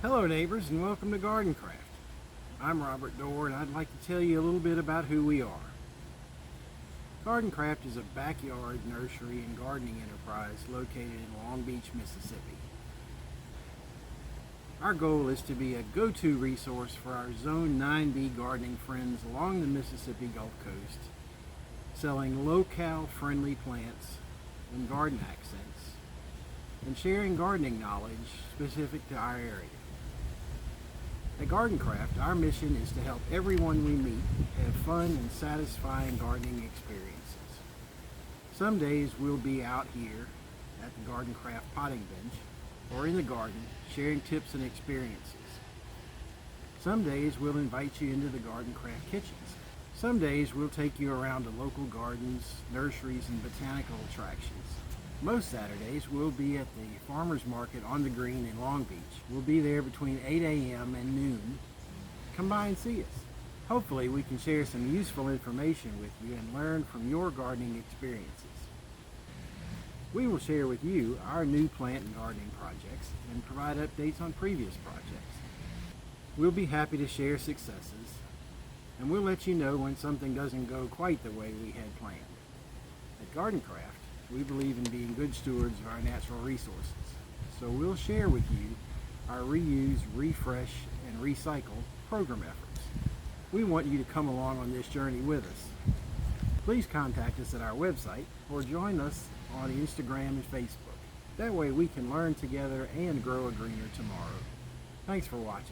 Hello neighbors and welcome to gardNcraft. I'm Robert Dorr and I'd like to tell you a little bit about who we are. gardNcraft is a backyard nursery and gardening enterprise located in Long Beach, Mississippi. Our goal is to be a go-to resource for our Zone 9B gardening friends along the Mississippi Gulf Coast, selling locale friendly plants and garden accents, and sharing gardening knowledge specific to our area. At gardNcraft, our mission is to help everyone we meet have fun and satisfying gardening experiences. Some days we'll be out here at the gardNcraft potting bench or in the garden sharing tips and experiences. Some days we'll invite you into the gardNcraft kitchens. Some days we'll take you around to local gardens, nurseries, and botanical attractions. Most Saturdays we'll be at the farmers market on the green in Long Beach. We'll be there between 8 a.m. and noon. Come by and see us. Hopefully we can share some useful information with you and learn from your gardening experiences. We will share with you our new plant and gardening projects and provide updates on previous projects. We'll be happy to share successes, and we'll let you know when something doesn't go quite the way we had planned. At gardNcraft, we believe in being good stewards of our natural resources, so we'll share with you our reuse, refresh, and recycle program efforts. We want you to come along on this journey with us. Please contact us at our website or join us on Instagram and Facebook. That way we can learn together and grow a greener tomorrow. Thanks for watching.